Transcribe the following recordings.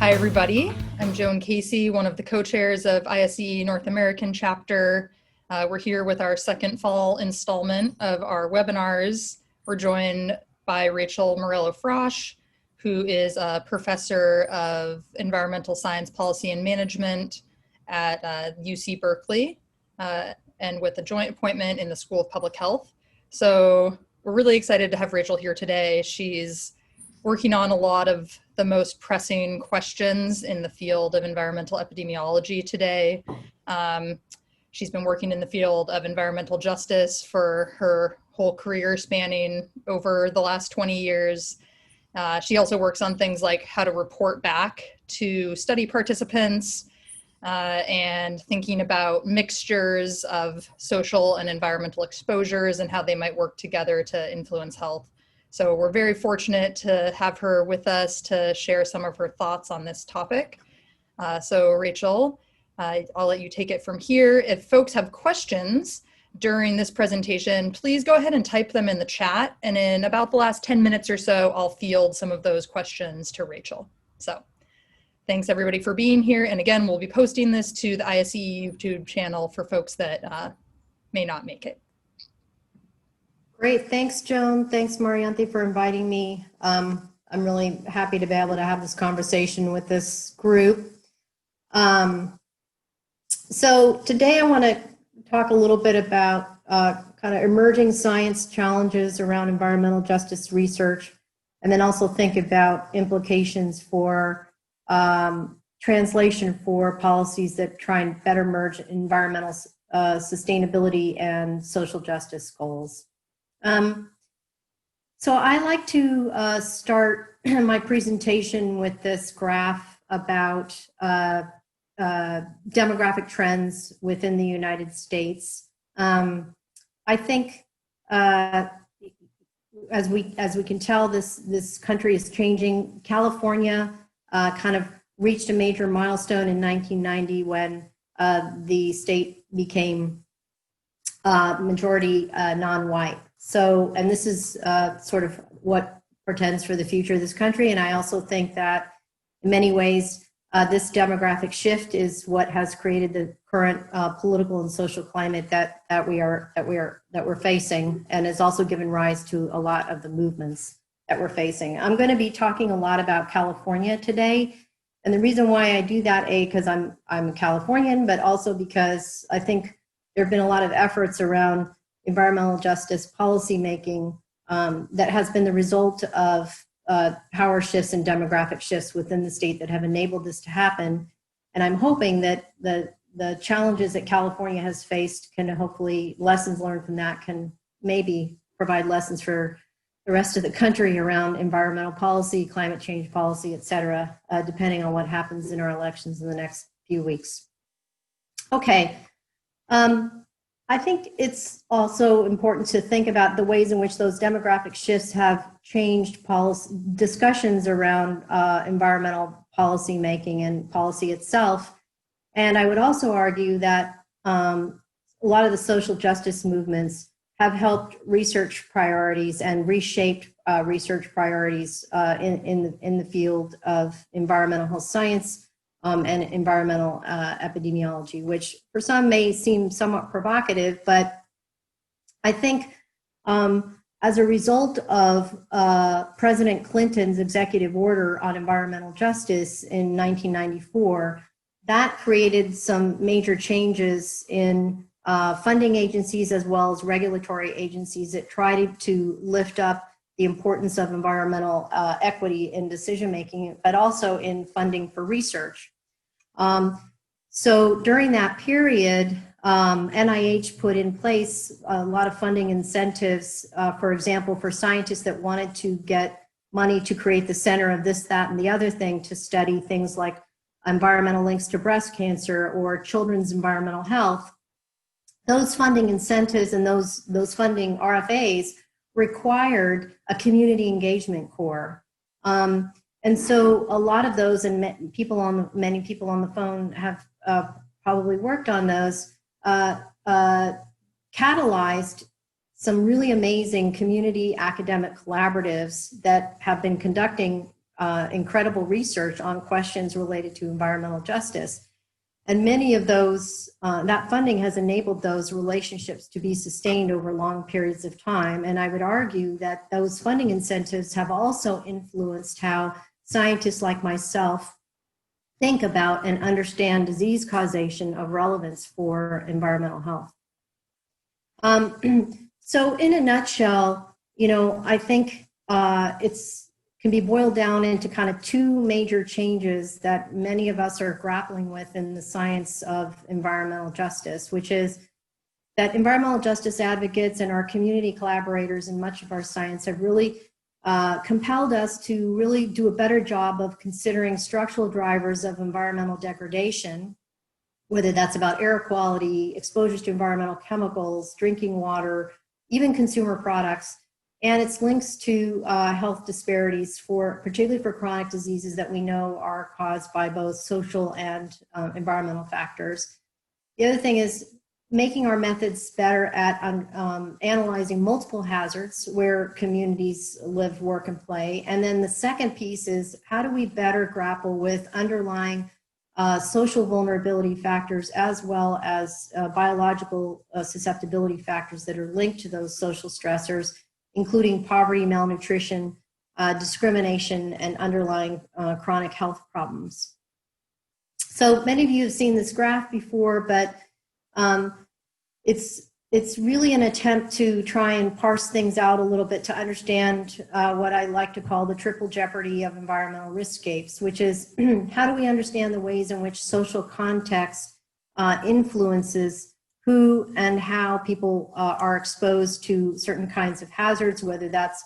Hi, everybody. I'm Joan Casey, one of the co-chairs of ISEE North American chapter. We're here with our second fall installment of our webinars. We're joined by Rachel Morello-Frosch, who is a professor of environmental science policy and management at UC Berkeley, and with a joint appointment in the School of Public Health. So we're really excited to have Rachel here today. She's working on a lot of the most pressing questions in the field of environmental epidemiology today. She's been working in the field of environmental justice for her whole career, spanning over the last 20 years. She also works on things like how to report back to study participants and thinking about mixtures of social and environmental exposures and how they might work together to influence health. So we're very fortunate to have her with us to share some of her thoughts on this topic. So Rachel, I'll let you take it from here. If folks have questions during this presentation, please go ahead and type them in the chat. And in about the last 10 minutes or so, I'll field some of those questions to Rachel. So thanks everybody for being here. And again, we'll be posting this to the ISEE YouTube channel for folks that may not make it. Great, thanks Joan, thanks Marianthi for inviting me. I'm really happy to be able to have this conversation with this group. So today I want to talk a little bit about kind of emerging science challenges around environmental justice research, and then also think about implications for translation for policies that try and better merge environmental sustainability and social justice goals. So I like to start my presentation with this graph about demographic trends within the United States. I think as we can tell, this country is changing. California kind of reached a major milestone in 1990 when the state became majority non-white. So, and this is sort of what portends for the future of this country. And I also think that in many ways, this demographic shift is what has created the current political and social climate that we're facing, and has also given rise to a lot of the movements that we're facing. I'm going to be talking a lot about California today, and the reason why I do that, because I'm a Californian, but also because I think there have been a lot of efforts around environmental justice policy making that has been the result of power shifts and demographic shifts within the state that have enabled this to happen. And I'm hoping that the challenges that California has faced can hopefully, lessons learned from that can maybe provide lessons for the rest of the country around environmental policy, climate change policy, et cetera, depending on what happens in our elections in the next few weeks. Okay. I think it's also important to think about the ways in which those demographic shifts have changed policy discussions around environmental policy making and policy itself. And I would also argue that a lot of the social justice movements have helped research priorities and reshaped research priorities in the field of environmental health science and environmental epidemiology, which for some may seem somewhat provocative, but I think as a result of President Clinton's executive order on environmental justice in 1994, that created some major changes in funding agencies as well as regulatory agencies that tried to lift up the importance of environmental equity in decision-making, but also in funding for research. So during that period, NIH put in place a lot of funding incentives, for example, for scientists that wanted to get money to create the center of this, that, and the other thing to study things like environmental links to breast cancer or children's environmental health. Those funding incentives and those funding RFAs required a community engagement core. And so a lot of those, and many people on the phone have probably worked on those, catalyzed some really amazing community academic collaboratives that have been conducting incredible research on questions related to environmental justice. And many of those, that funding has enabled those relationships to be sustained over long periods of time. And I would argue that those funding incentives have also influenced how scientists like myself think about and understand disease causation of relevance for environmental health. So in a nutshell, you know, I think can be boiled down into kind of two major changes that many of us are grappling with in the science of environmental justice, which is that environmental justice advocates and our community collaborators in much of our science have really compelled us to really do a better job of considering structural drivers of environmental degradation, whether that's about air quality, exposures to environmental chemicals, drinking water, even consumer products, and its links to health disparities, particularly for chronic diseases that we know are caused by both social and environmental factors. The other thing is making our methods better at analyzing multiple hazards where communities live, work, and play. And then the second piece is how do we better grapple with underlying social vulnerability factors as well as biological susceptibility factors that are linked to those social stressors, including poverty, malnutrition, discrimination, and underlying chronic health problems. So many of you have seen this graph before, but it's really an attempt to try and parse things out a little bit to understand what I like to call the triple jeopardy of environmental riskscapes, which is how do we understand the ways in which social context influences who and how people are exposed to certain kinds of hazards, whether that's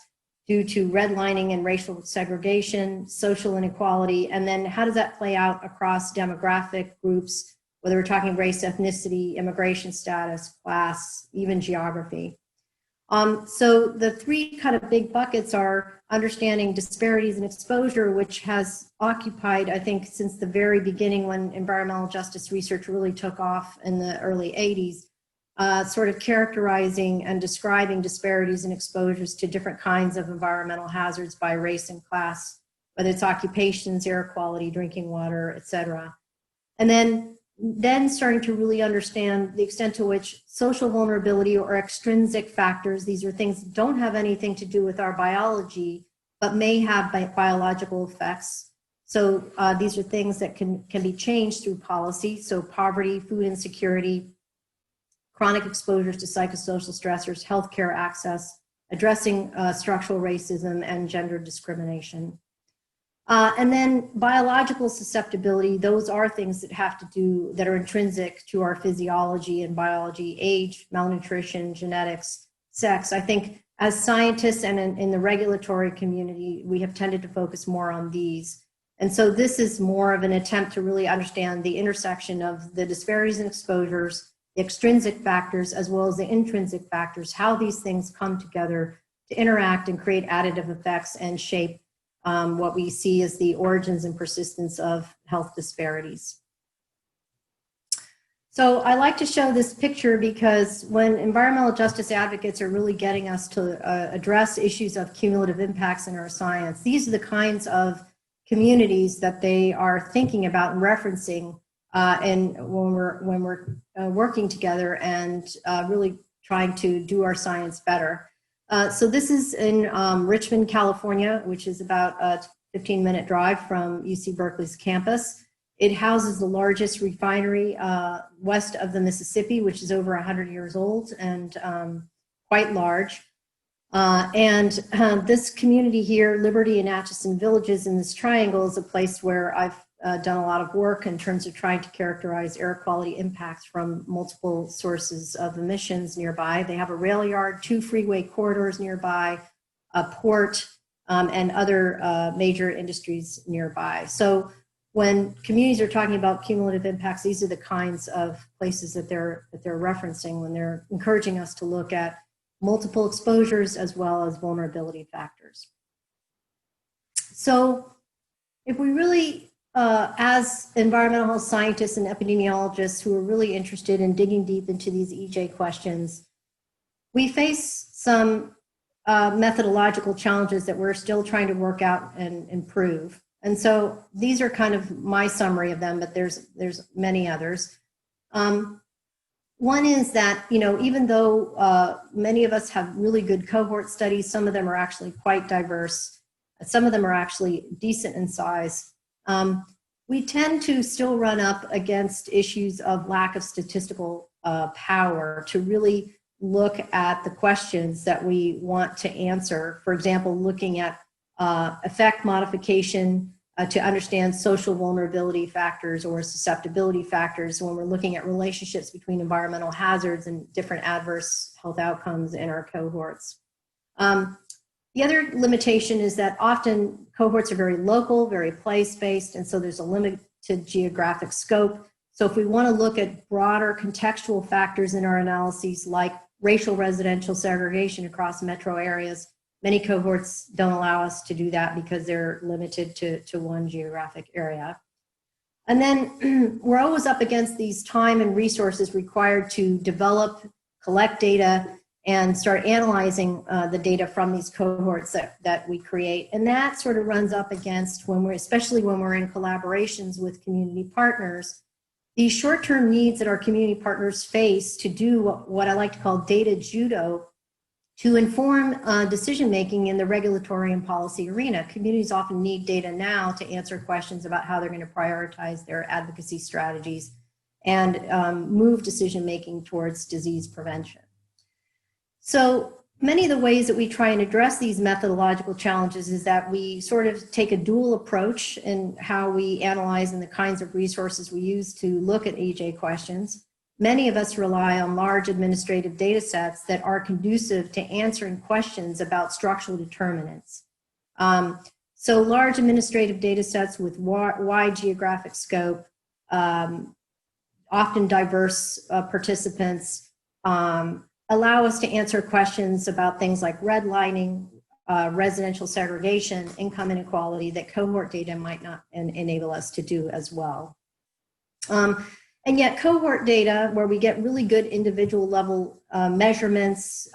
due to redlining and racial segregation, social inequality, and then how does that play out across demographic groups, whether we're talking race, ethnicity, immigration status, class, even geography. So the three kind of big buckets are understanding disparities and exposure, which has occupied, I think, since the very beginning when environmental justice research really took off in the early 80s, sort of characterizing and describing disparities and exposures to different kinds of environmental hazards by race and class, whether it's occupations, air quality, drinking water, et cetera. And then starting to really understand the extent to which social vulnerability or extrinsic factors, these are things that don't have anything to do with our biology, but may have biological effects. So these are things that can be changed through policy. So poverty, food insecurity, chronic exposures to psychosocial stressors, healthcare access, addressing structural racism and gender discrimination. And then biological susceptibility, those are things that have to do, that are intrinsic to our physiology and biology, age, malnutrition, genetics, sex. I think as scientists and in the regulatory community, we have tended to focus more on these. And so this is more of an attempt to really understand the intersection of the disparities and exposures, the extrinsic factors, as well as the intrinsic factors, how these things come together to interact and create additive effects and shape what we see as the origins and persistence of health disparities. So I like to show this picture because when environmental justice advocates are really getting us to address issues of cumulative impacts in our science, these are the kinds of communities that they are thinking about and referencing and when we're working together and really trying to do our science better. So this is in Richmond, California, which is about a 15-minute drive from UC Berkeley's campus. It houses the largest refinery west of the Mississippi, which is over 100 years old and quite large. This community here, Liberty and Atchison Villages in this triangle, is a place where I've done a lot of work in terms of trying to characterize air quality impacts from multiple sources of emissions nearby. They have a rail yard, 2 freeway corridors nearby, a port, and other major industries nearby. So when communities are talking about cumulative impacts, these are the kinds of places that they're referencing when they're encouraging us to look at multiple exposures as well as vulnerability factors. So if we really as environmental health scientists and epidemiologists who are really interested in digging deep into these EJ questions, we face some methodological challenges that we're still trying to work out and improve. And so these are kind of my summary of them, but there's many others. One is that, even though many of us have really good cohort studies, some of them are actually quite diverse. Some of them are actually decent in size. We tend to still run up against issues of lack of statistical power to really look at the questions that we want to answer. For example, looking at effect modification to understand social vulnerability factors or susceptibility factors when we're looking at relationships between environmental hazards and different adverse health outcomes in our cohorts. The other limitation is that often cohorts are very local, very place-based, and so there's a limited geographic scope. So if we want to look at broader contextual factors in our analyses, like racial residential segregation across metro areas, many cohorts don't allow us to do that because they're limited to one geographic area. And then we're always up against these time and resources required to develop, collect data, and start analyzing the data from these cohorts that we create. And that sort of runs up against especially when we're in collaborations with community partners, these short-term needs that our community partners face to do what I like to call data judo to inform decision-making in the regulatory and policy arena. Communities often need data now to answer questions about how they're going to prioritize their advocacy strategies and move decision-making towards disease prevention. So many of the ways that we try and address these methodological challenges is that we sort of take a dual approach in how we analyze and the kinds of resources we use to look at EJ questions. Many of us rely on large administrative data sets that are conducive to answering questions about structural determinants. So large administrative data sets with wide geographic scope, often diverse participants, allow us to answer questions about things like redlining, residential segregation, income inequality that cohort data might not enable us to do as well. And yet cohort data, where we get really good individual level measurements,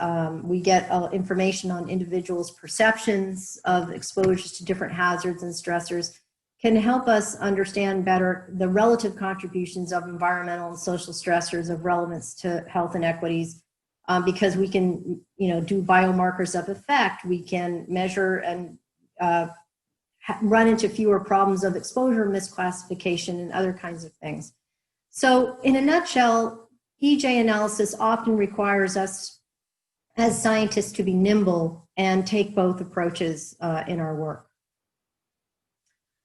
we get information on individuals' perceptions of exposures to different hazards and stressors, can help us understand better the relative contributions of environmental and social stressors of relevance to health inequities, because we can do biomarkers of effect, we can measure and run into fewer problems of exposure misclassification and other kinds of things. So in a nutshell, EJ analysis often requires us as scientists to be nimble and take both approaches in our work.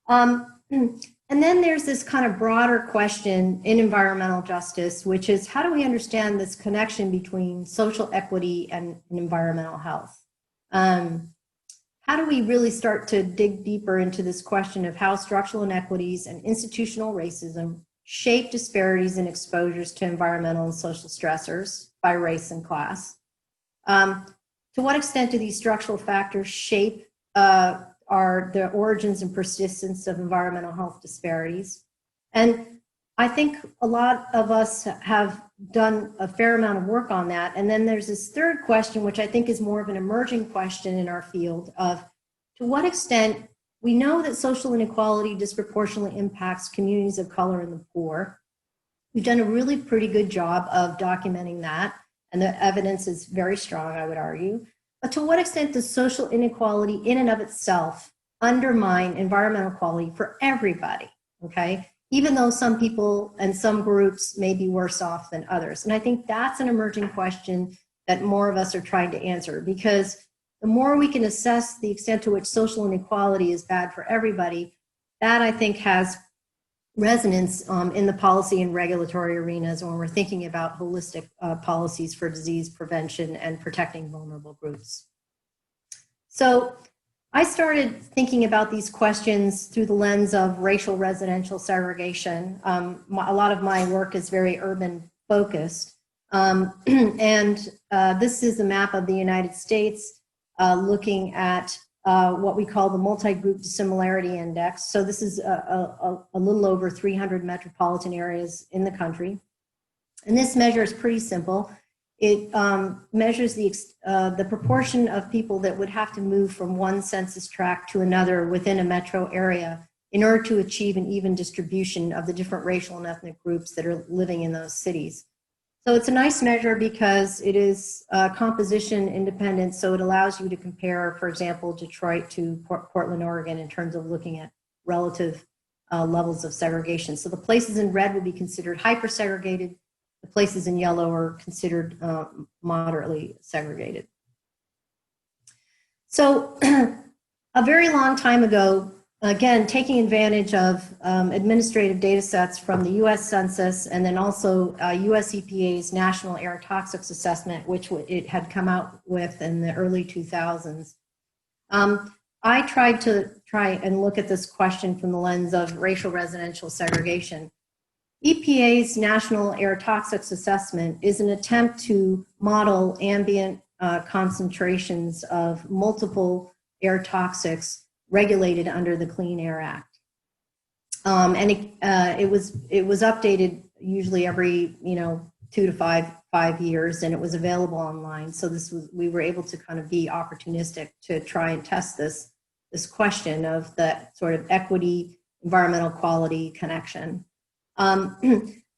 And then there's this kind of broader question in environmental justice, which is how do we understand this connection between social equity and environmental health? How do we really start to dig deeper into this question of how structural inequities and institutional racism shape disparities in exposures to environmental and social stressors by race and class? To what extent do these structural factors shape the origins and persistence of environmental health disparities? And I think a lot of us have done a fair amount of work on that. And then there's this third question, which I think is more of an emerging question in our field of to what extent we know that social inequality disproportionately impacts communities of color and the poor. We've done a really pretty good job of documenting that, and the evidence is very strong, I would argue. But to what extent does social inequality in and of itself undermine environmental quality for everybody, okay? Even though some people and some groups may be worse off than others. And I think that's an emerging question that more of us are trying to answer, because the more we can assess the extent to which social inequality is bad for everybody, that I think has resonance in the policy and regulatory arenas when we're thinking about holistic policies for disease prevention and protecting vulnerable groups. So I started thinking about these questions through the lens of racial residential segregation. A lot of my work is very urban focused. This is a map of the United States looking at what we call the multi-group dissimilarity index. So this is a little over 300 metropolitan areas in the country. And this measure is pretty simple. It measures the proportion of people that would have to move from one census tract to another within a metro area in order to achieve an even distribution of the different racial and ethnic groups that are living in those cities. So it's a nice measure because it is composition independent, so it allows you to compare, for example, Detroit to Portland, Oregon in terms of looking at relative levels of segregation. So the places in red would be considered hyper-segregated. The places in yellow are considered moderately segregated. So a very long time ago, again, taking advantage of administrative data sets from the US Census and then also US EPA's National Air Toxics Assessment, which it had come out with in the early 2000s. I tried to look at this question from the lens of racial residential segregation. EPA's National Air Toxics Assessment is an attempt to model ambient concentrations of multiple air toxics regulated under the Clean Air Act. And it was updated usually every 2 to 5 years, and it was available online. So we were able to kind of be opportunistic to try and test this question of the sort of equity, environmental quality connection.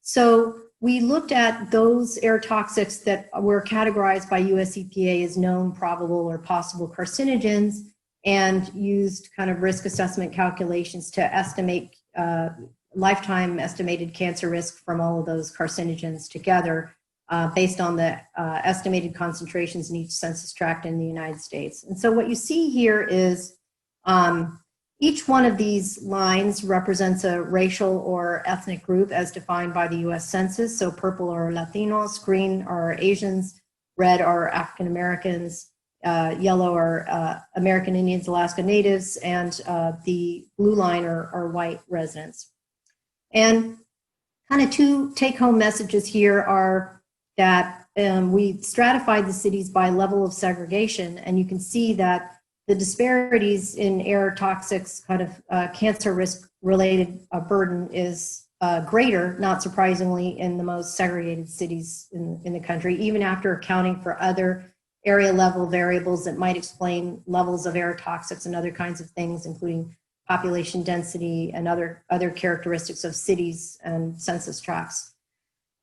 So we looked at those air toxics that were categorized by US EPA as known, probable, or possible carcinogens, and used kind of risk assessment calculations to estimate lifetime estimated cancer risk from all of those carcinogens together based on the estimated concentrations in each census tract in the United States. And so what you see here is each one of these lines represents a racial or ethnic group as defined by the US Census. So purple are Latinos, green are Asians, red are African Americans, yellow are American Indians, Alaska Natives, and the blue line are white residents. And kind of two take-home messages here are that we stratified the cities by level of segregation, and you can see that the disparities in air toxics kind of cancer risk related burden is greater, not surprisingly, in the most segregated cities in the country, even after accounting for other area level variables that might explain levels of air toxics and other kinds of things, including population density and other characteristics of cities and census tracts.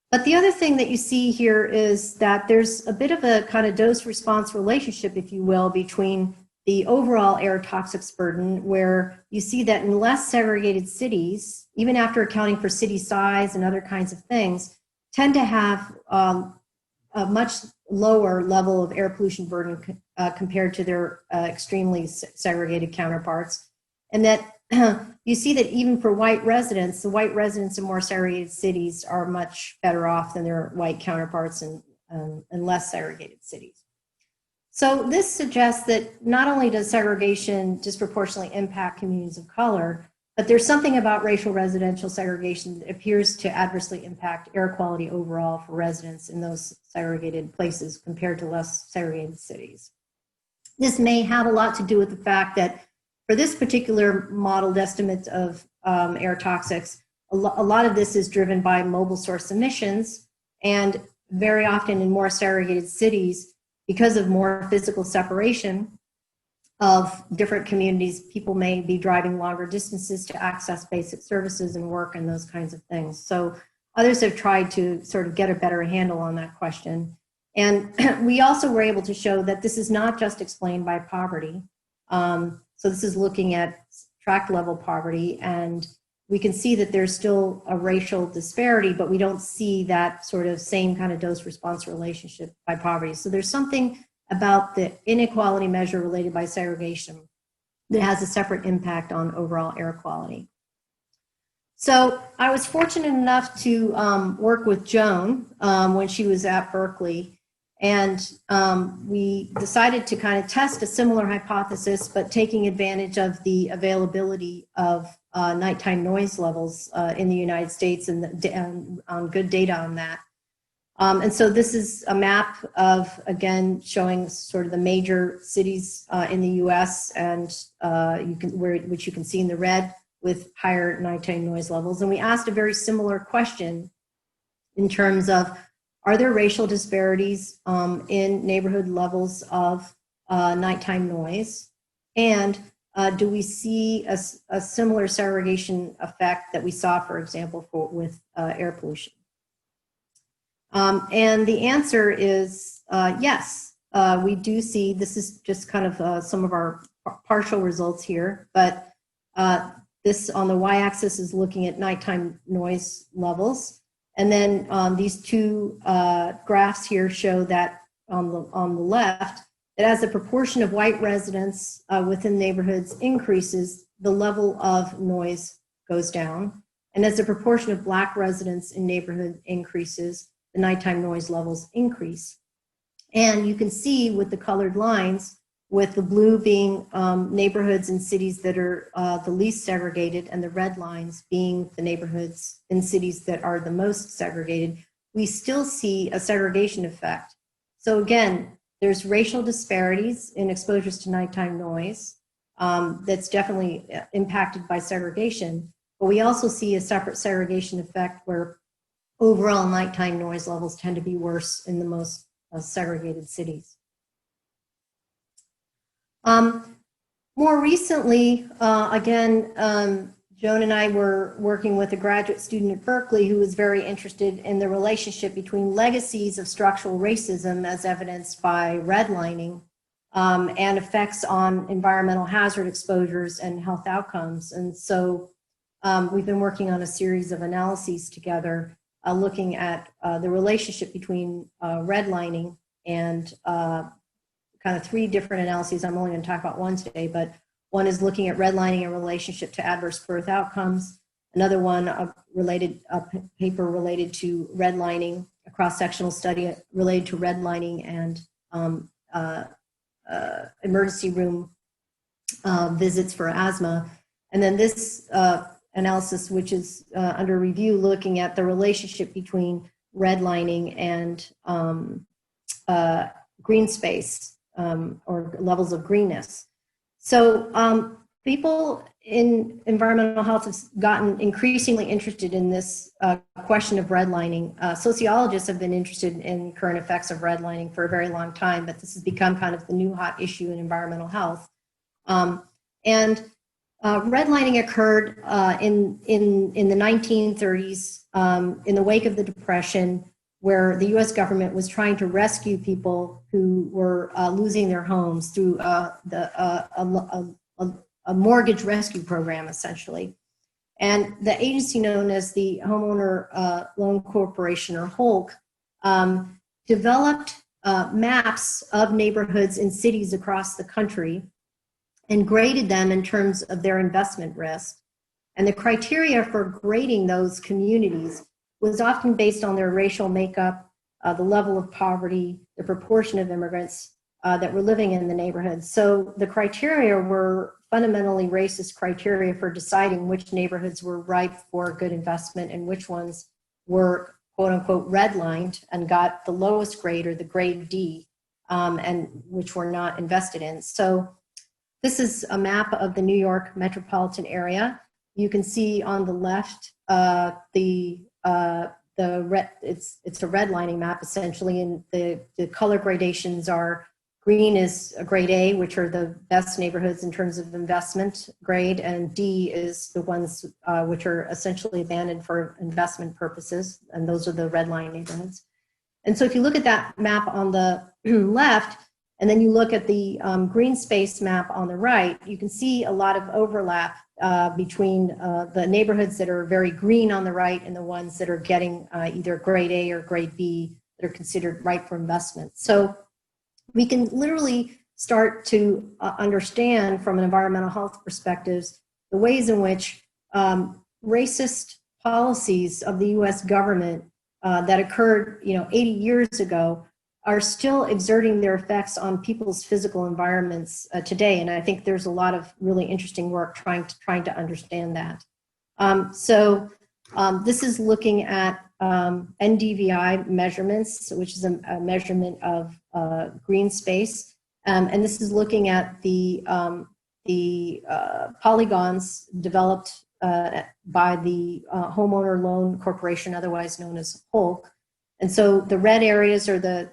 But the other thing that you see here is that there's a bit of a kind of dose-response relationship, if you will, between the overall air toxics burden, where you see that in less segregated cities, even after accounting for city size and other kinds of things, tend to have a much lower level of air pollution burden compared to their extremely segregated counterparts. And that you see that even for white residents, the white residents in more segregated cities are much better off than their white counterparts in less segregated cities. So this suggests that not only does segregation disproportionately impact communities of color, but there's something about racial residential segregation that appears to adversely impact air quality overall for residents in those segregated places compared to less segregated cities. This may have a lot to do with the fact that for this particular modeled estimate of air toxics, a lot of this is driven by mobile source emissions, and very often in more segregated cities, because of more physical separation of different communities, people may be driving longer distances to access basic services and work and those kinds of things. So others have tried to sort of get a better handle on that question. And we also were able to show that this is not just explained by poverty. So this is looking at tract level poverty, and we can see that there's still a racial disparity, but we don't see that sort of same kind of dose-response relationship by poverty. So there's something about the inequality measure related by segregation that has a separate impact on overall air quality. So I was fortunate enough to work with Joan when she was at Berkeley, and we decided to kind of test a similar hypothesis, but taking advantage of the availability of nighttime noise levels in the United States and on good data on that. And so this is a map of, again, showing sort of the major cities in the US, and which you can see in the red with higher nighttime noise levels. And we asked a very similar question in terms of Are there racial disparities in neighborhood levels of nighttime noise? And do we see a similar segregation effect that we saw, for example, with air pollution? And the answer is yes. We do see, this is just kind of some of our partial results here, but this on the y-axis is looking at nighttime noise levels. And then these two graphs here show that on the left, that as the proportion of white residents within neighborhoods increases, the level of noise goes down. And as the proportion of Black residents in neighborhood increases, the nighttime noise levels increase. And you can see with the colored lines, with the blue being neighborhoods in cities that are the least segregated, and the red lines being the neighborhoods in cities that are the most segregated, we still see a segregation effect. So again, there's racial disparities in exposures to nighttime noise that's definitely impacted by segregation, but we also see a separate segregation effect where overall nighttime noise levels tend to be worse in the most segregated cities. More recently, again, Joan and I were working with a graduate student at Berkeley who was very interested in the relationship between legacies of structural racism as evidenced by redlining and effects on environmental hazard exposures and health outcomes. And so we've been working on a series of analyses together looking at the relationship between redlining and kind of three different analyses. I'm only going to talk about one today, but one is looking at redlining in relationship to adverse birth outcomes. Another one, a paper related to redlining, a cross-sectional study related to redlining and emergency room visits for asthma. And then this analysis, which is under review, looking at the relationship between redlining and green space or levels of greenness. So people in environmental health have gotten increasingly interested in this question of redlining. Sociologists have been interested in current effects of redlining for a very long time, but this has become kind of the new hot issue in environmental health. Redlining occurred in the 1930s in the wake of the Depression, where the US government was trying to rescue people who were losing their homes through a mortgage rescue program, essentially. And the agency known as the Homeowner Loan Corporation, or HOLC, developed maps of neighborhoods in cities across the country and graded them in terms of their investment risk. And the criteria for grading those communities was often based on their racial makeup, the level of poverty, the proportion of immigrants that were living in the neighborhood. So the criteria were fundamentally racist criteria for deciding which neighborhoods were ripe for good investment and which ones were quote unquote redlined and got the lowest grade or the grade D and which were not invested in. So this is a map of the New York metropolitan area. You can see on the left it's a redlining map essentially, and the color gradations are: green is a grade A, which are the best neighborhoods in terms of investment grade, and D is the ones which are essentially abandoned for investment purposes, and those are the redline neighborhoods. And so if you look at that map on the left, and then you look at the green space map on the right, you can see a lot of overlap between the neighborhoods that are very green on the right and the ones that are getting either grade A or grade B that are considered ripe for investment. So we can literally start to understand from an environmental health perspective the ways in which racist policies of the US government that occurred 80 years ago are still exerting their effects on people's physical environments today. And I think there's a lot of really interesting work trying to understand that. This is looking at NDVI measurements, which is a measurement of green space. And this is looking at the polygons developed by the Homeowner Loan Corporation, otherwise known as HOLC. And so the red areas are the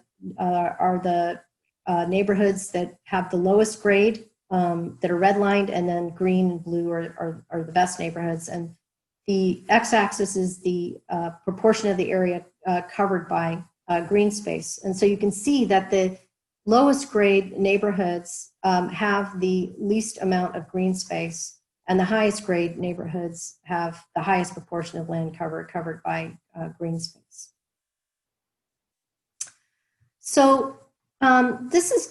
neighborhoods that have the lowest grade, that are redlined, and then green and blue are the best neighborhoods. And the x-axis is the proportion of the area covered by green space. And so you can see that the lowest grade neighborhoods have the least amount of green space, and the highest grade neighborhoods have the highest proportion of land covered by green space. So this is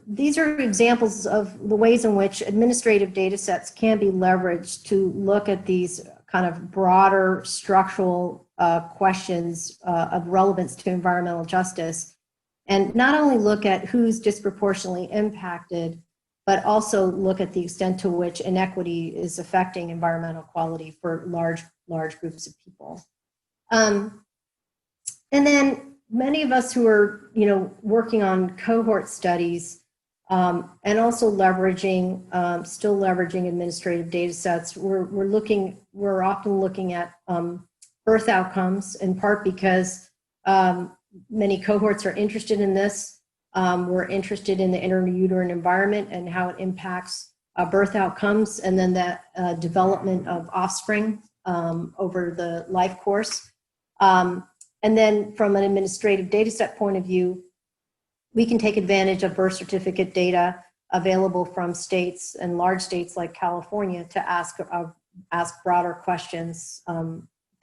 these are examples of the ways in which administrative data sets can be leveraged to look at these kind of broader structural questions of relevance to environmental justice, and not only look at who's disproportionately impacted, but also look at the extent to which inequity is affecting environmental quality for large groups of people. And then many of us who are, working on cohort studies and also still leveraging administrative data sets, we're often looking at birth outcomes, in part because many cohorts are interested in this. We're interested in the intrauterine environment and how it impacts birth outcomes, and then the development of offspring over the life course. And then from an administrative data set point of view, we can take advantage of birth certificate data available from states and large states like California to ask broader questions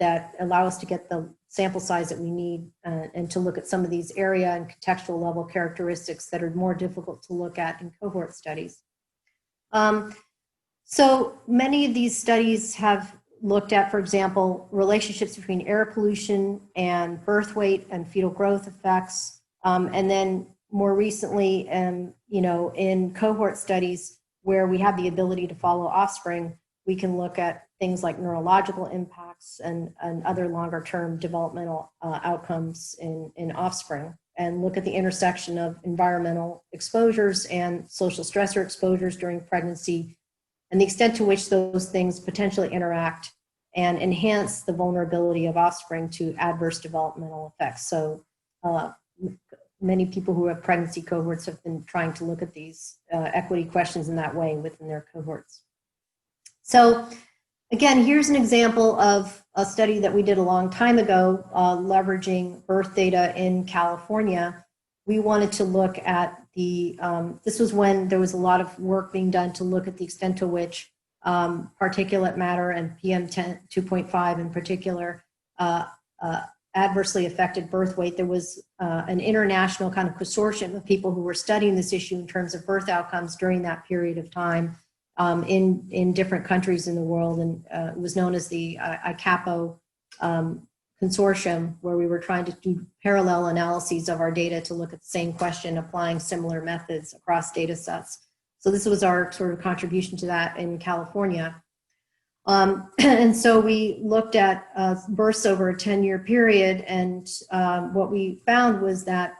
that allow us to get the sample size that we need and to look at some of these area and contextual level characteristics that are more difficult to look at in cohort studies. So many of these studies have looked at, for example, relationships between air pollution and birth weight and fetal growth effects. And then more recently, in cohort studies where we have the ability to follow offspring, we can look at things like neurological impacts and other longer term developmental outcomes in offspring, and look at the intersection of environmental exposures and social stressor exposures during pregnancy, and the extent to which those things potentially interact and enhance the vulnerability of offspring to adverse developmental effects. So many people who have pregnancy cohorts have been trying to look at these equity questions in that way within their cohorts. So again, here's an example of a study that we did a long time ago, leveraging birth data in California. We wanted to look at this was when there was a lot of work being done to look at the extent to which particulate matter and PM2.5 in particular adversely affected birth weight. There was an international kind of consortium of people who were studying this issue in terms of birth outcomes during that period of time in different countries in the world, and it was known as the ICAPO consortium, where we were trying to do parallel analyses of our data to look at the same question, applying similar methods across data sets. So this was our sort of contribution to that in California. And so we looked at births over a 10-year period, and what we found was that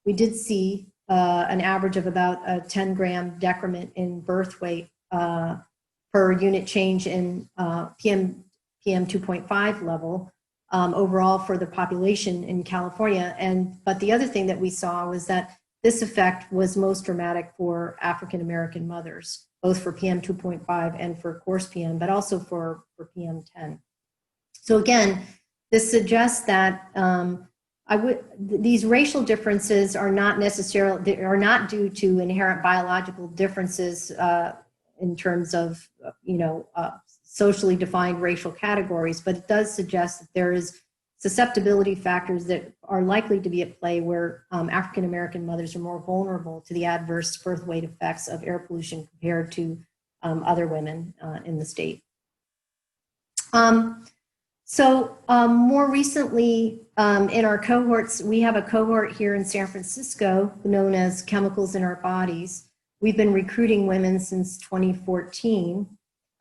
we did see an average of about a 10-gram decrement in birth weight per unit change in PM2.5 level overall for the population in California. But the other thing that we saw was that this effect was most dramatic for African-American mothers, both for PM2.5 and for coarse PM, but also for PM10. So again, this suggests that these racial differences are not due to inherent biological differences in terms of socially defined racial categories, but it does suggest that there is susceptibility factors that are likely to be at play where African American mothers are more vulnerable to the adverse birth weight effects of air pollution compared to other women in the state. More recently in our cohorts, we have a cohort here in San Francisco known as Chemicals in Our Bodies. We've been recruiting women since 2014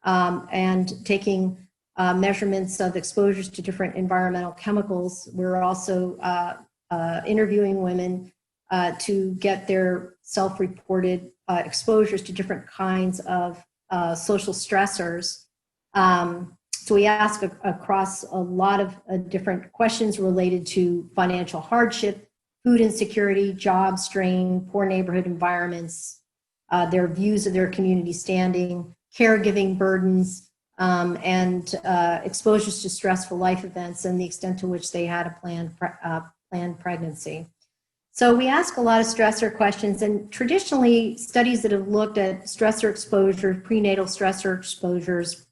and taking measurements of exposures to different environmental chemicals. We're also interviewing women to get their self-reported exposures to different kinds of social stressors. So we ask across a lot of different questions related to financial hardship, food insecurity, job strain, poor neighborhood environments, their views of their community standing, caregiving burdens, and exposures to stressful life events, and the extent to which they had a planned pregnancy. So we ask a lot of stressor questions, and traditionally studies that have looked at stressor exposure, prenatal stressor exposures,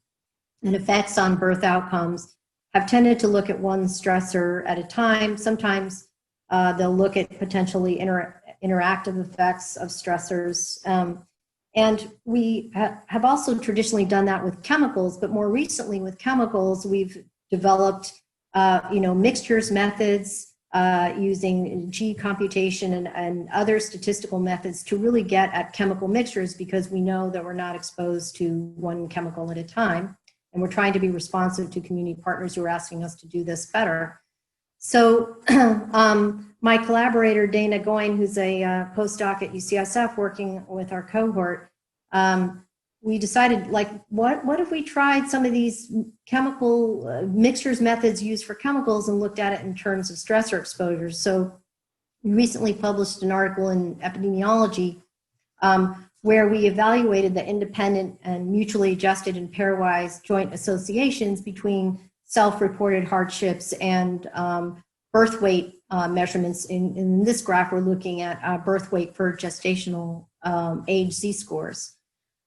and effects on birth outcomes have tended to look at one stressor at a time. Sometimes they'll look at potentially interactive effects of stressors. And we have also traditionally done that with chemicals, but more recently with chemicals, we've developed mixtures methods using G computation and other statistical methods to really get at chemical mixtures, because we know that we're not exposed to one chemical at a time. And we're trying to be responsive to community partners who are asking us to do this better. So my collaborator, Dana Goyne, who's a postdoc at UCSF working with our cohort, we decided, like, what if we tried some of these chemical mixtures methods used for chemicals and looked at it in terms of stressor exposures? So we recently published an article in Epidemiology where we evaluated the independent and mutually adjusted and pairwise joint associations between self-reported hardships and birth weight measurements. In this graph, we're looking at birth weight per gestational age Z-scores.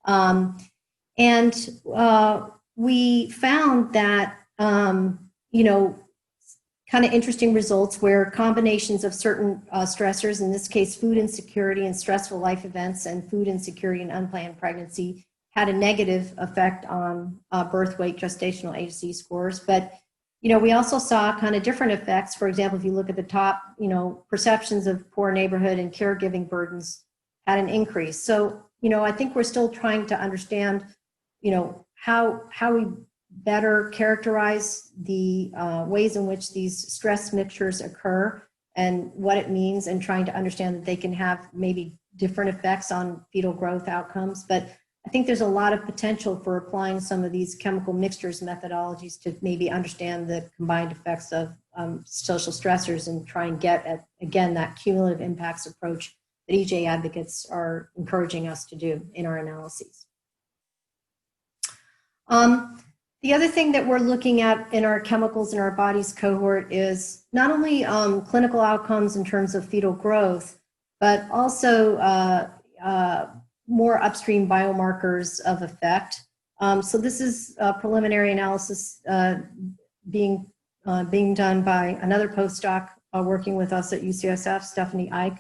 And we found that, kind of interesting results where combinations of certain stressors, in this case, food insecurity and stressful life events, and food insecurity and unplanned pregnancy, had a negative effect on birth weight gestational age Z-scores. But, we also saw kind of different effects. For example, if you look at the top, perceptions of poor neighborhood and caregiving burdens had an increase. So, I think we're still trying to understand, how we better characterize the ways in which these stress mixtures occur and what it means, and trying to understand that they can have maybe different effects on fetal growth outcomes. But I think there's a lot of potential for applying some of these chemical mixtures methodologies to maybe understand the combined effects of social stressors and try and get at, again, that cumulative impacts approach that EJ advocates are encouraging us to do in our analyses. The other thing that we're looking at in our chemicals in our bodies cohort is not only clinical outcomes in terms of fetal growth, but also more upstream biomarkers of effect. So this is a preliminary analysis being done by another postdoc working with us at UCSF, Stephanie Ike,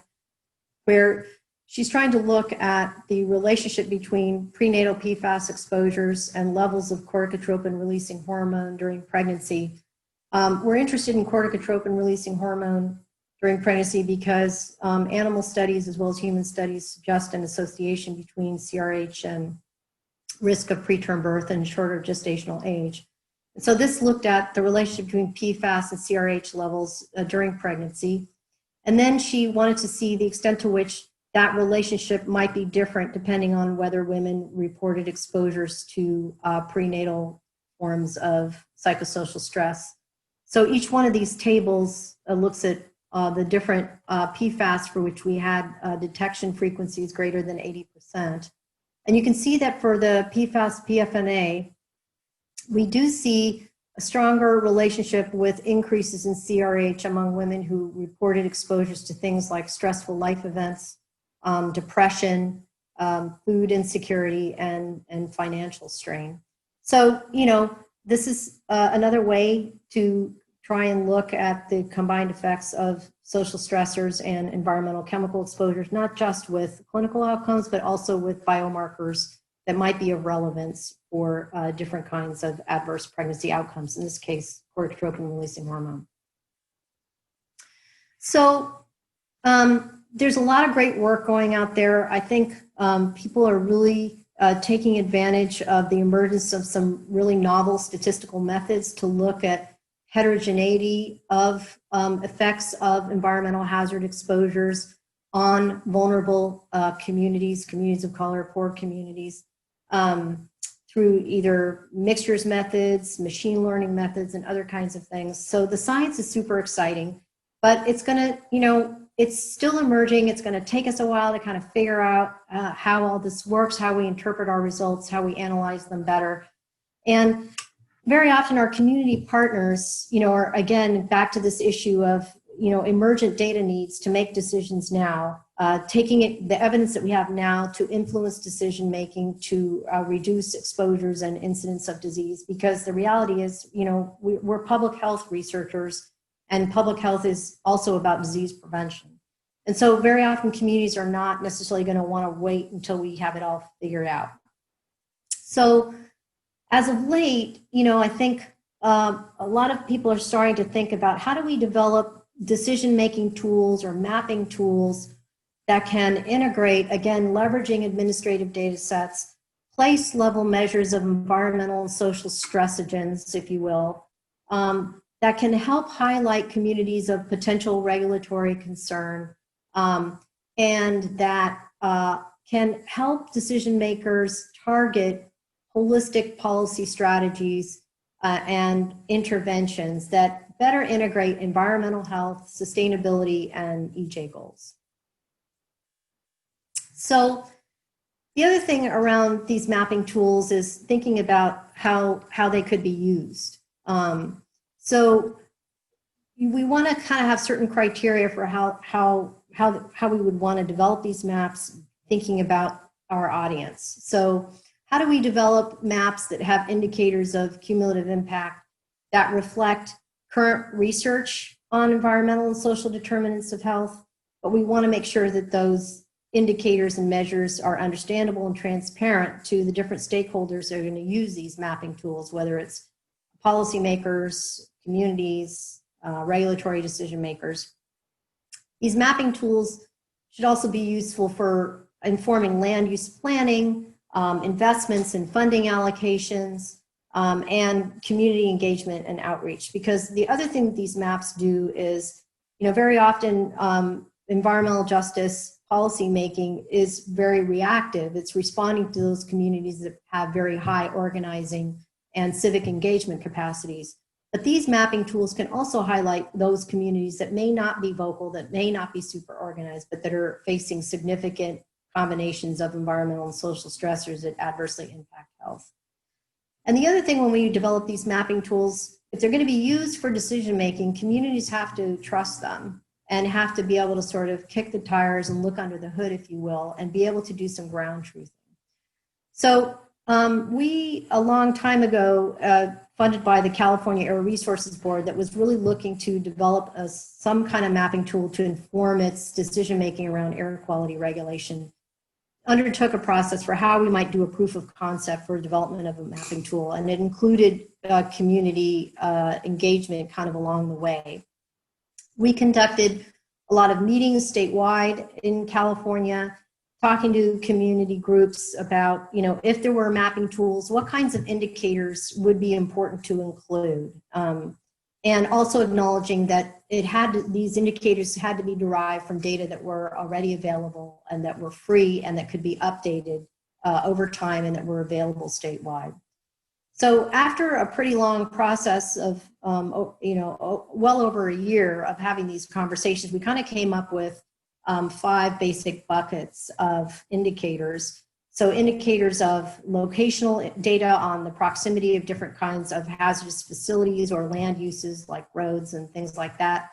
where she's trying to look at the relationship between prenatal PFAS exposures and levels of corticotropin-releasing hormone during pregnancy. We're interested in corticotropin-releasing hormone during pregnancy because animal studies as well as human studies suggest an association between CRH and risk of preterm birth and shorter gestational age. And so this looked at the relationship between PFAS and CRH levels during pregnancy. And then she wanted to see the extent to which that relationship might be different depending on whether women reported exposures to prenatal forms of psychosocial stress. So each one of these tables looks at the different PFAS for which we had detection frequencies greater than 80%. And you can see that for the PFAS PFNA, we do see a stronger relationship with increases in CRH among women who reported exposures to things like stressful life events, depression, food insecurity, and financial strain. So, this is another way to try and look at the combined effects of social stressors and environmental chemical exposures, not just with clinical outcomes, but also with biomarkers that might be of relevance for different kinds of adverse pregnancy outcomes, in this case, corticotropin-releasing hormone. So there's a lot of great work going out there. I think people are really taking advantage of the emergence of some really novel statistical methods to look at heterogeneity of effects of environmental hazard exposures on vulnerable communities of color, poor communities, through either mixtures methods, machine learning methods, and other kinds of things. So the science is super exciting, but it's gonna, it's still emerging. It's gonna take us a while to kind of figure out how all this works, how we interpret our results, how we analyze them better. And very often our community partners, are again, back to this issue of, emergent data needs to make decisions now, taking the evidence that we have now to influence decision-making to reduce exposures and incidence of disease, because the reality is, we're public health researchers, and public health is also about disease prevention. And so very often communities are not necessarily going to want to wait until we have it all figured out. So as of late, I think a lot of people are starting to think about how do we develop decision-making tools or mapping tools that can integrate, again, leveraging administrative data sets, place-level measures of environmental and social stressagens, if you will, that can help highlight communities of potential regulatory concern, and that can help decision makers target holistic policy strategies and interventions that better integrate environmental health, sustainability, and EJ goals. So the other thing around these mapping tools is thinking about how they could be used. So we want to kind of have certain criteria for how we would want to develop these maps, thinking about our audience. So how do we develop maps that have indicators of cumulative impact that reflect current research on environmental and social determinants of health, but we want to make sure that those indicators and measures are understandable and transparent to the different stakeholders that are going to use these mapping tools, whether it's policymakers, communities, regulatory decision makers. These mapping tools should also be useful for informing land use planning, investments and funding allocations, and community engagement and outreach. Because the other thing that these maps do is, very often environmental justice policy making is very reactive. It's responding to those communities that have very high organizing and civic engagement capacities. But these mapping tools can also highlight those communities that may not be vocal, that may not be super organized, but that are facing significant combinations of environmental and social stressors that adversely impact health. And the other thing when we develop these mapping tools, if they're going to be used for decision making, communities have to trust them and have to be able to sort of kick the tires and look under the hood, if you will, and be able to do some ground truthing. So we, a long time ago, funded by the California Air Resources Board, that was really looking to develop some kind of mapping tool to inform its decision making around air quality regulation, undertook a process for how we might do a proof of concept for development of a mapping tool, and it included community engagement kind of along the way. We conducted a lot of meetings statewide in California, talking to community groups about, if there were mapping tools, what kinds of indicators would be important to include. And also acknowledging that these indicators had to be derived from data that were already available and that were free and that could be updated over time and that were available statewide. So after a pretty long process of, well over a year of having these conversations, we kind of came up with 5 basic buckets of indicators. So indicators of locational data on the proximity of different kinds of hazardous facilities or land uses like roads and things like that.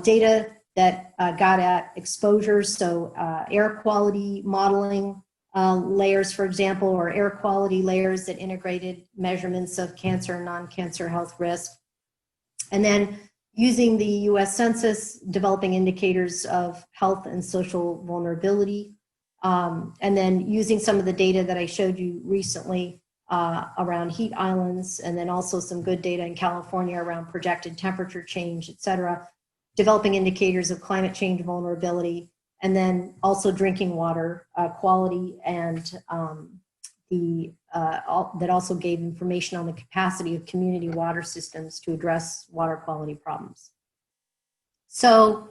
Data that got at exposures, so air quality modeling layers, for example, or air quality layers that integrated measurements of cancer and non-cancer health risk. And then using the US Census, developing indicators of health and social vulnerability. And then using some of the data that I showed you recently around heat islands, and then also some good data in California around projected temperature change, et cetera, developing indicators of climate change vulnerability, and then also drinking water quality, and that also gave information on the capacity of community water systems to address water quality problems. So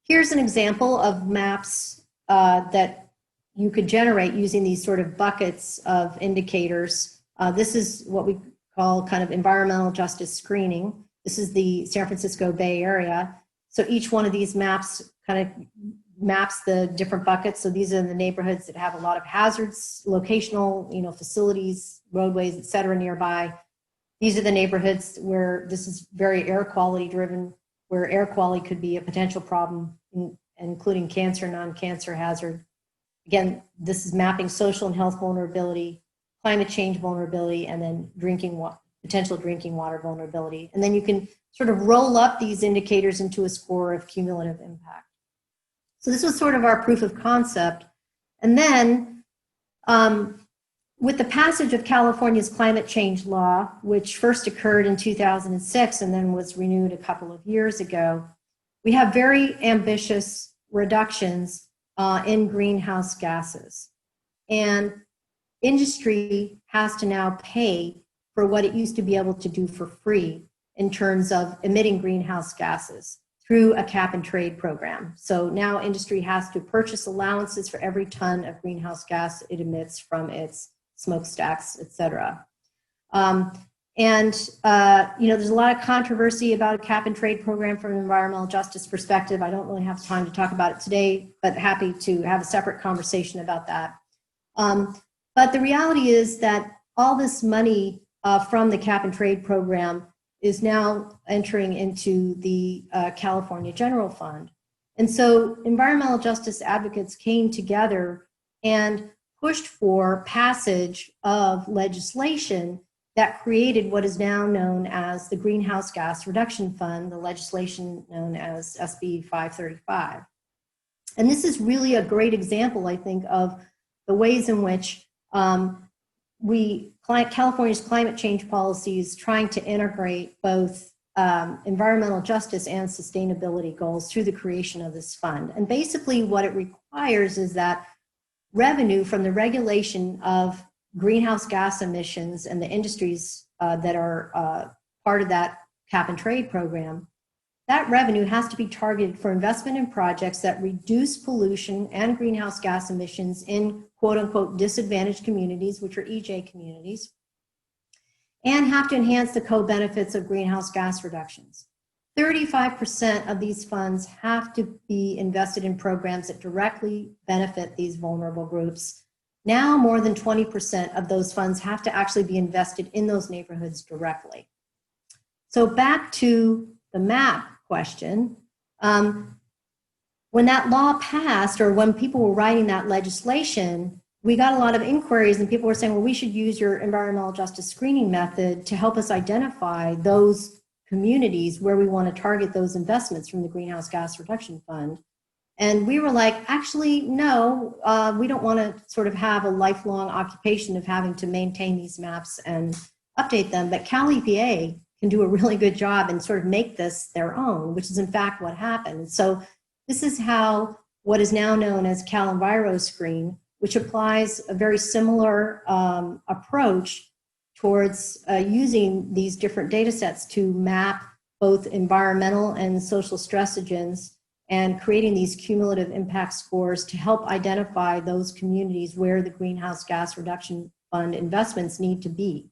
here's an example of maps that you could generate using these sort of buckets of indicators. This is what we call kind of environmental justice screening. This is the San Francisco Bay Area. So each one of these maps kind of maps the different buckets. So these are the neighborhoods that have a lot of hazards, locational, facilities, roadways, et cetera, nearby. These are the neighborhoods where this is very air quality driven, where air quality could be a potential problem, including cancer, non-cancer hazard. Again, this is mapping social and health vulnerability, climate change vulnerability, and then potential drinking water vulnerability. And then you can sort of roll up these indicators into a score of cumulative impact. So this was sort of our proof of concept. And then with the passage of California's climate change law, which first occurred in 2006 and then was renewed a couple of years ago, we have very ambitious reductions in greenhouse gases. And industry has to now pay for what it used to be able to do for free in terms of emitting greenhouse gases through a cap and trade program. So now industry has to purchase allowances for every ton of greenhouse gas it emits from its smokestacks, et cetera. There's a lot of controversy about a cap and trade program from an environmental justice perspective. I don't really have time to talk about it today, but happy to have a separate conversation about that. But the reality is that all this money from the cap and trade program is now entering into the California General Fund. And so environmental justice advocates came together and pushed for passage of legislation that created what is now known as the Greenhouse Gas Reduction Fund, the legislation known as SB 535. And this is really a great example, I think, of the ways in which California's climate change policy is trying to integrate both environmental justice and sustainability goals through the creation of this fund. And basically what it requires is that revenue from the regulation of greenhouse gas emissions and the industries that are part of that cap and trade program, that revenue has to be targeted for investment in projects that reduce pollution and greenhouse gas emissions in quote unquote disadvantaged communities, which are EJ communities, and have to enhance the co-benefits of greenhouse gas reductions. 35% of these funds have to be invested in programs that directly benefit these vulnerable groups. Now more than 20% of those funds have to actually be invested in those neighborhoods directly. So back to the map question. When that law passed, or when people were writing that legislation, we got a lot of inquiries and people were saying, well, we should use your environmental justice screening method to help us identify those communities where we want to target those investments from the Greenhouse Gas Reduction Fund. And we were like, actually, no, we don't want to sort of have a lifelong occupation of having to maintain these maps and update them, but Cal EPA can do a really good job and sort of make this their own, which is in fact what happened. So this is how what is now known as Cal EnviroScreen, which applies a very similar approach towards using these different data sets to map both environmental and social stressogens and creating these cumulative impact scores to help identify those communities where the Greenhouse Gas Reduction Fund investments need to be.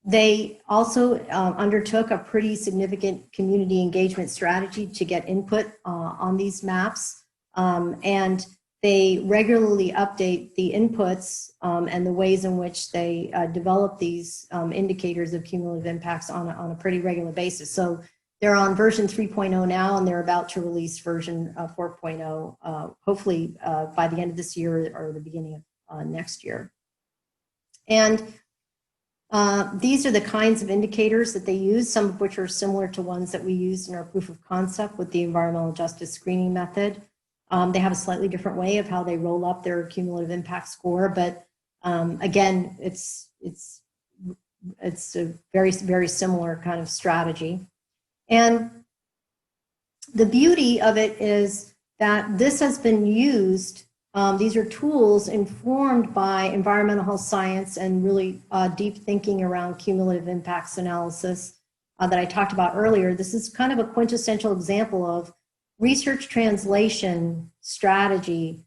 They also undertook a pretty significant community engagement strategy to get input on these maps, and they regularly update the inputs and the ways in which they develop these indicators of cumulative impacts on a pretty regular basis. So they're on version 3.0 now, and they're about to release version 4.0, hopefully by the end of this year or the beginning of next year. And these are the kinds of indicators that they use, some of which are similar to ones that we used in our proof of concept with the environmental justice screening method. They have a slightly different way of how they roll up their cumulative impact score, but again, it's a very, very similar kind of strategy. And the beauty of it is that this has been used. These are tools informed by environmental health science and really deep thinking around cumulative impacts analysis that I talked about earlier. This is kind of a quintessential example of research translation strategy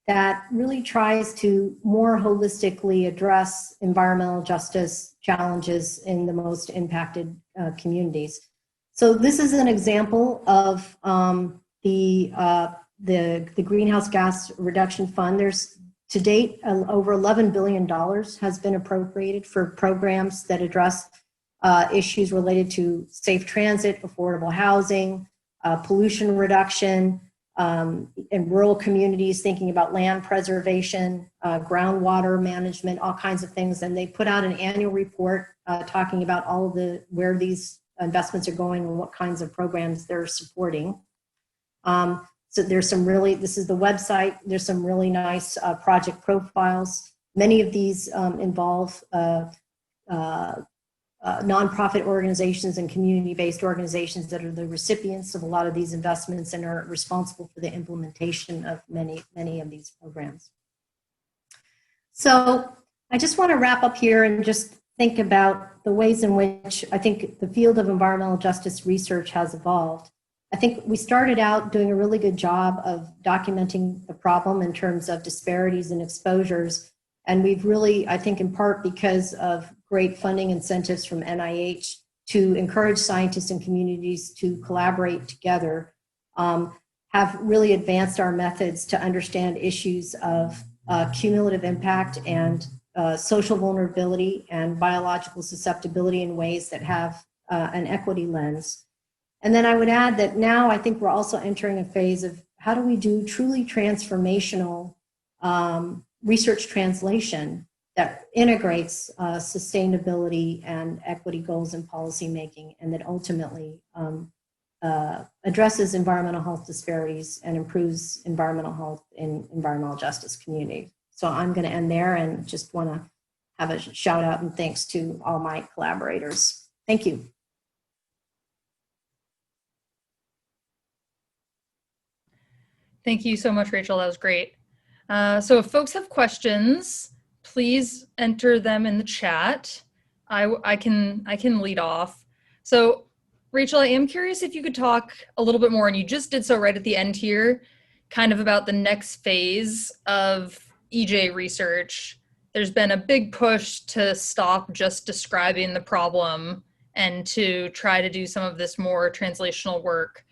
that really tries to more holistically address environmental justice challenges in the most impacted communities. So this is an example of the Greenhouse Gas Reduction Fund. There's, to date, over $11 billion has been appropriated for programs that address issues related to safe transit, affordable housing, pollution reduction, in rural communities, thinking about land preservation, groundwater management, all kinds of things. And they put out an annual report talking about all of where these investments are going and what kinds of programs they're supporting. So there's some really, this is the website, there's some really nice project profiles. Many of these involve nonprofit organizations and community-based organizations that are the recipients of a lot of these investments and are responsible for the implementation of many of these programs. So I just want to wrap up here and just think about the ways in which I think the field of environmental justice research has evolved. I think we started out doing a really good job of documenting the problem in terms of disparities and exposures. And we've really, I think in part because of great funding incentives from NIH to encourage scientists and communities to collaborate together, have really advanced our methods to understand issues of cumulative impact and social vulnerability and biological susceptibility in ways that have an equity lens. And then I would add that now I think we're also entering a phase of how do we do truly transformational research translation that integrates sustainability and equity goals in policymaking, and that ultimately addresses environmental health disparities and improves environmental health in environmental justice communities. So I'm going to end there and just want to have a shout out and thanks to all my collaborators. Thank you. Thank you so much, Rachel. That was great. So if folks have questions, please enter them in the chat. I can lead off. So Rachel, I am curious if you could talk a little bit more, and you just did so right at the end here, kind of about the next phase of EJ research. There's been a big push to stop just describing the problem and to try to do some of this more translational work,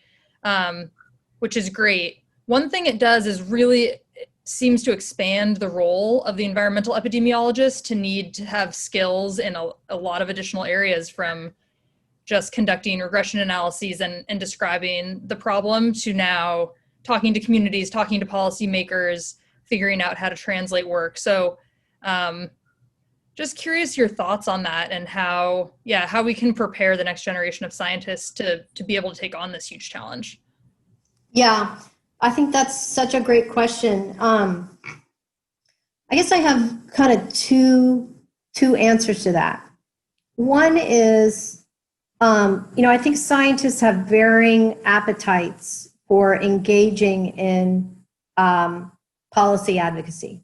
which is great. One thing it does is really seems to expand the role of the environmental epidemiologist to need to have skills in a lot of additional areas, from just conducting regression analyses and describing the problem to now talking to communities, talking to policymakers, figuring out how to translate work. So just curious your thoughts on that and how we can prepare the next generation of scientists to be able to take on this huge challenge. Yeah. I think that's such a great question. I guess I have kind of two answers to that. One is, I think scientists have varying appetites for engaging in policy advocacy.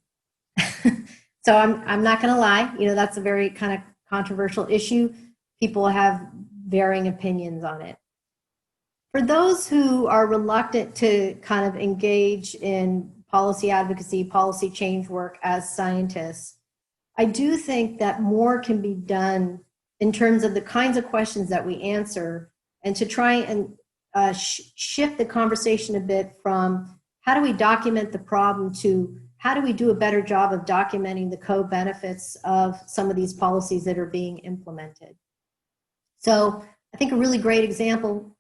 So I'm not going to lie, that's a very kind of controversial issue. People have varying opinions on it. For those who are reluctant to kind of engage in policy advocacy, policy change work as scientists, I do think that more can be done in terms of the kinds of questions that we answer, and to try and shift the conversation a bit from how do we document the problem to how do we do a better job of documenting the co-benefits of some of these policies that are being implemented. So I think a really great example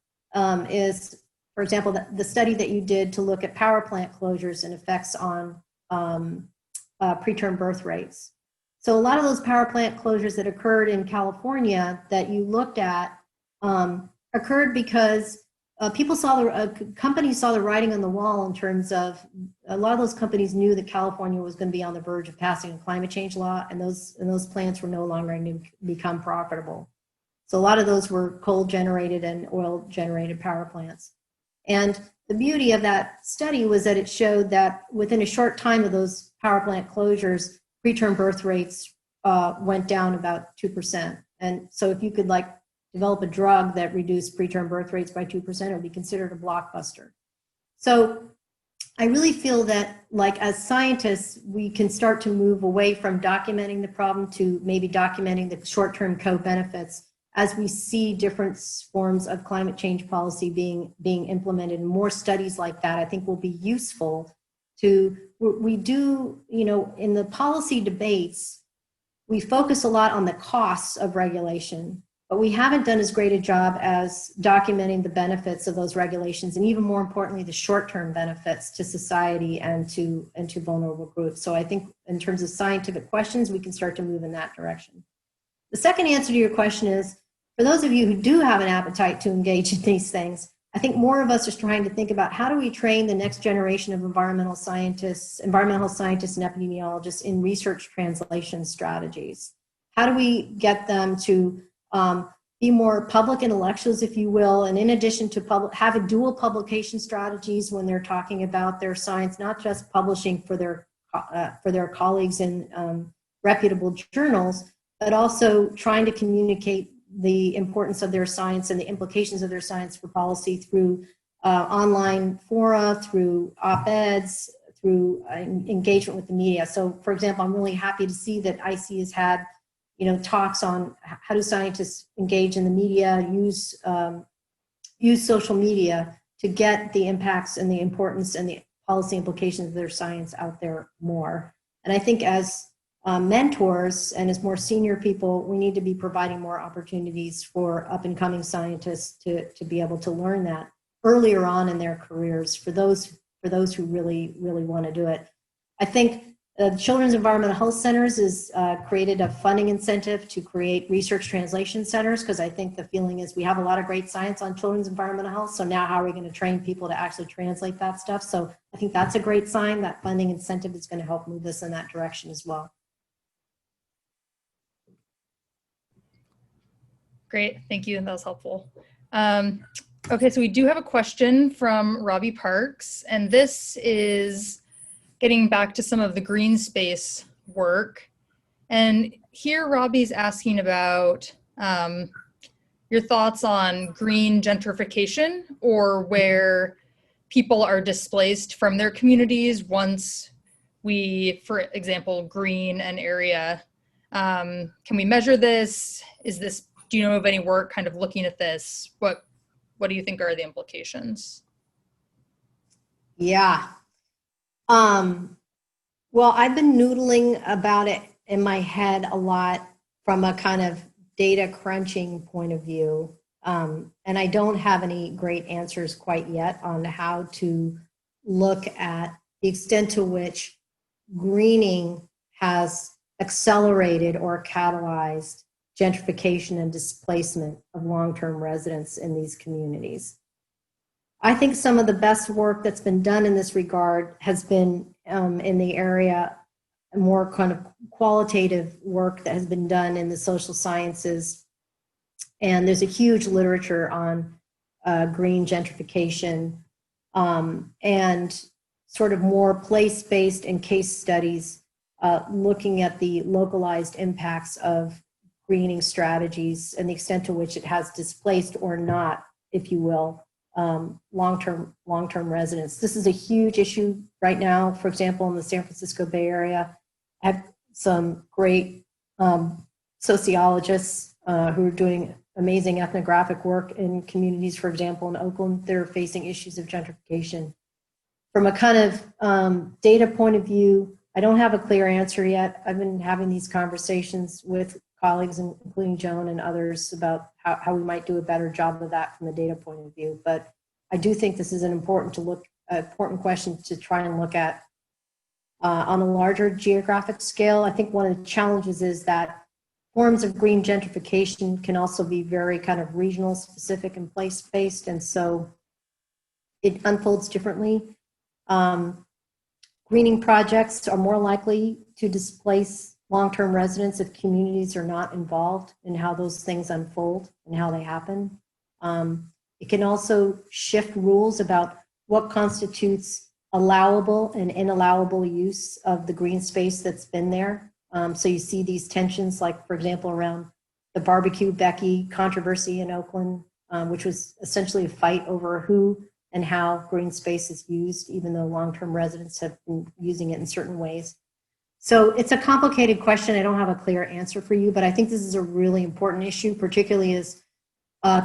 is, for example, the study that you did to look at power plant closures and effects on preterm birth rates. So a lot of those power plant closures that occurred in California that you looked at occurred because companies saw the writing on the wall in terms of a lot of those companies knew that California was going to be on the verge of passing a climate change law, and those plants were no longer going to become profitable. So a lot of those were coal-generated and oil-generated power plants. And the beauty of that study was that it showed that within a short time of those power plant closures, preterm birth rates went down about 2%. And so if you could develop a drug that reduced preterm birth rates by 2%, it would be considered a blockbuster. So I really feel that, like, as scientists, we can start to move away from documenting the problem to maybe documenting the short-term co-benefits as we see different forms of climate change policy being implemented. And more studies like that, I think, will be useful to, we do, you know, in the policy debates, we focus a lot on the costs of regulation, but we haven't done as great a job as documenting the benefits of those regulations, and even more importantly, the short-term benefits to society and to vulnerable groups. So I think in terms of scientific questions, we can start to move in that direction. The second answer to your question is, for those of you who do have an appetite to engage in these things, I think more of us are trying to think about how do we train the next generation of environmental scientists and epidemiologists in research translation strategies. How do we get them to be more public intellectuals, if you will, and in addition to have a dual publication strategies when they're talking about their science, not just publishing for their colleagues in reputable journals, but also trying to communicate the importance of their science and the implications of their science for policy through online fora, through op-eds, through engagement with the media. So, for example, I'm really happy to see that ISEE has had, you know, talks on how do scientists engage in the media, use social media to get the impacts and the importance and the policy implications of their science out there more. And I think as mentors and as more senior people, we need to be providing more opportunities for up and coming scientists to be able to learn that earlier on in their careers for those who really want to do it. I think the Children's Environmental Health Centers has created a funding incentive to create research translation centers, because I think the feeling is we have a lot of great science on children's environmental health, so now how are we going to train people to actually translate that stuff? So I think that's a great sign. That funding incentive is going to help move us in that direction as well. Great, thank you, that was helpful. Okay, so we do have a question from Robbie Parks, and this is getting back to some of the Greenspace work. And here Robbie's asking about your thoughts on green gentrification, or where people are displaced from their communities once we, for example, green an area. Can we measure this? Do you know of any work kind of looking at this? What do you think are the implications? Yeah. Well, I've been noodling about it in my head a lot from a kind of data crunching point of view. And I don't have any great answers quite yet on how to look at the extent to which greening has accelerated or catalyzed gentrification and displacement of long-term residents in these communities. I think some of the best work that's been done in this regard has been in the area, more kind of qualitative work that has been done in the social sciences. And there's a huge literature on green gentrification and sort of more place-based and case studies looking at the localized impacts of greening strategies and the extent to which it has displaced or not, if you will, long-term residents. This is a huge issue right now. For example, in the San Francisco Bay Area, I have some great sociologists who are doing amazing ethnographic work in communities. For example, in Oakland, they're facing issues of gentrification. From a kind of data point of view, I don't have a clear answer yet. I've been having these conversations with colleagues, including Joan and others, about how we might do a better job of that from the data point of view. But I do think this is an important question to try and look at on a larger geographic scale. I think one of the challenges is that forms of green gentrification can also be very kind of regional specific and place-based, and so it unfolds differently. Greening projects are more likely to displace long-term residents if communities are not involved in how those things unfold and how they happen. It can also shift rules about what constitutes allowable and inallowable use of the green space that's been there. So you see these tensions, like, for example, around the barbecue Becky controversy in Oakland, which was essentially a fight over who and how green space is used, even though long-term residents have been using it in certain ways. So it's a complicated question. I don't have a clear answer for you, but I think this is a really important issue, particularly as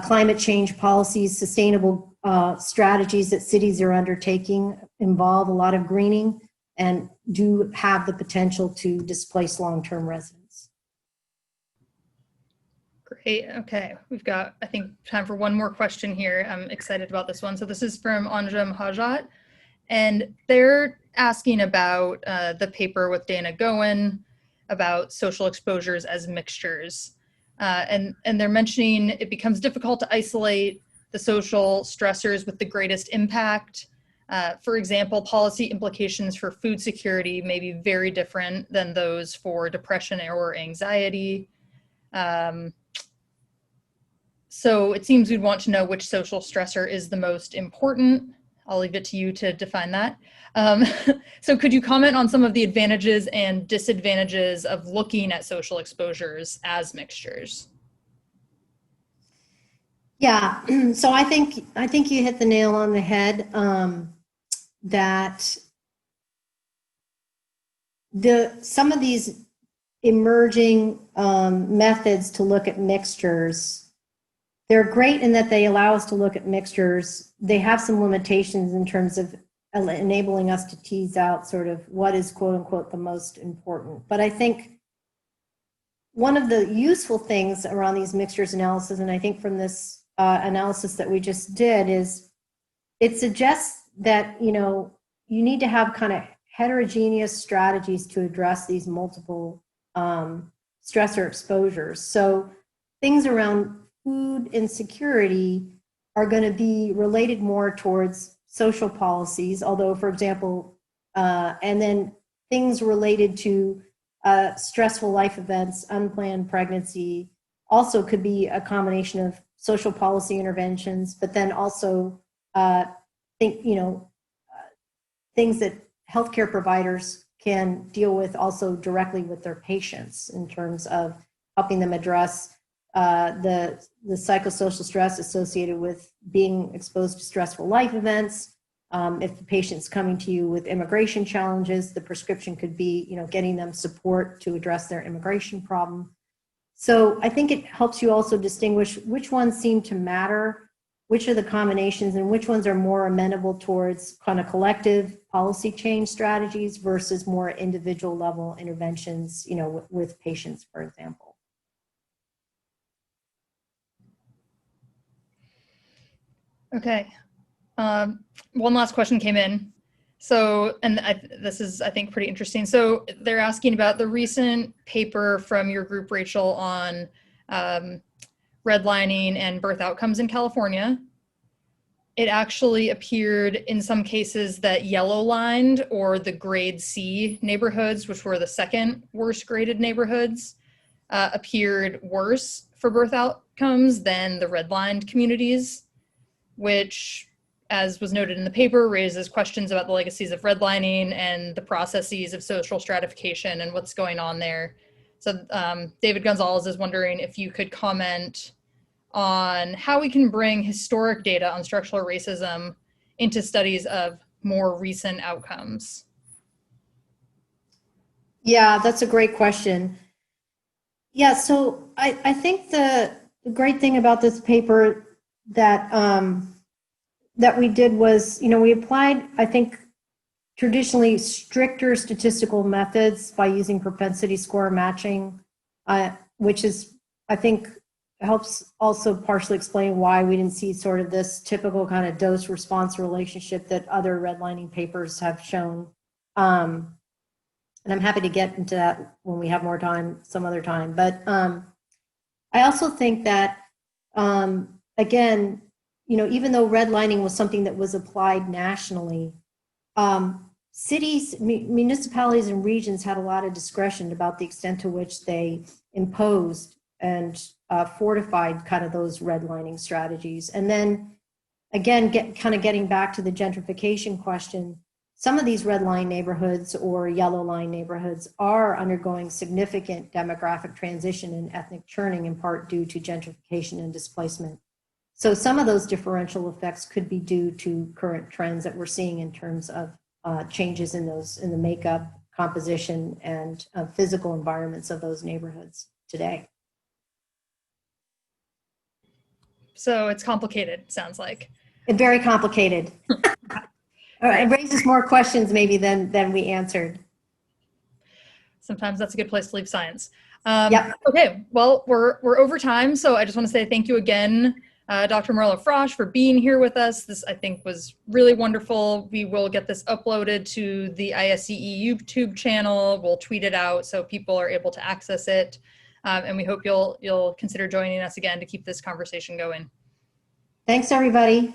climate change policies, sustainable strategies that cities are undertaking involve a lot of greening and do have the potential to displace long-term residents. Great. Okay. We've got, I think, time for one more question here. I'm excited about this one. So this is from Anjum Hajat, and they're asking about the paper with Dana Goen about social exposures as mixtures. And they're mentioning it becomes difficult to isolate the social stressors with the greatest impact. For example, policy implications for food security may be very different than those for depression or anxiety. So it seems we'd want to know which social stressor is the most important. I'll leave it to you to define that. So could you comment on some of the advantages and disadvantages of looking at social exposures as mixtures? Yeah, so I think you hit the nail on the head, that some of these emerging methods to look at mixtures, they're great in that they allow us to look at mixtures. They have some limitations in terms of enabling us to tease out sort of what is quote unquote the most important. But I think one of the useful things around these mixtures analysis, and I think from this analysis that we just did, is it suggests that, you know, you need to have kind of heterogeneous strategies to address these multiple stressor exposures. So things around food insecurity are going to be related more towards social policies, although, for example, and then things related to stressful life events, unplanned pregnancy, also could be a combination of social policy interventions, but then also things that healthcare providers can deal with also directly with their patients in terms of helping them address the psychosocial stress associated with being exposed to stressful life events. If the patient's coming to you with immigration challenges, the prescription could be, you know, getting them support to address their immigration problem. So I think it helps you also distinguish which ones seem to matter, which are the combinations, and which ones are more amenable towards kind of collective policy change strategies versus more individual level interventions, you know, with patients, for example. Okay. One last question came in. So, and this is, I think, pretty interesting. So they're asking about the recent paper from your group, Rachel, on redlining and birth outcomes in California. It actually appeared in some cases that yellow lined, or the grade C neighborhoods, which were the second worst graded neighborhoods, appeared worse for birth outcomes than the redlined communities, which, as was noted in the paper, raises questions about the legacies of redlining and the processes of social stratification and what's going on there. So David Gonzalez is wondering if you could comment on how we can bring historic data on structural racism into studies of more recent outcomes. Yeah, that's a great question. Yeah, so I think the great thing about this paper that that we did was, you know, we applied, I think, traditionally stricter statistical methods by using propensity score matching, which is, I think, helps also partially explain why we didn't see sort of this typical kind of dose-response relationship that other redlining papers have shown. And I'm happy to get into that when we have more time, some other time. But I also think that, again, you know, even though redlining was something that was applied nationally, cities, municipalities, and regions had a lot of discretion about the extent to which they imposed and fortified kind of those redlining strategies. And then, again, getting back to the gentrification question, some of these red line neighborhoods or yellow line neighborhoods are undergoing significant demographic transition and ethnic churning, in part due to gentrification and displacement. So some of those differential effects could be due to current trends that we're seeing in terms of changes in the makeup, composition, and physical environments of those neighborhoods today. So it's complicated, sounds like. It's very complicated. It raises more questions maybe than we answered. Sometimes that's a good place to leave science. Yep. Okay, well, we're over time, so I just want to say thank you again, Dr. Morello-Frosch, for being here with us. This, I think, was really wonderful. We will get this uploaded to the ISEE YouTube channel. We'll tweet it out so people are able to access it. And we hope you'll consider joining us again to keep this conversation going. Thanks, everybody.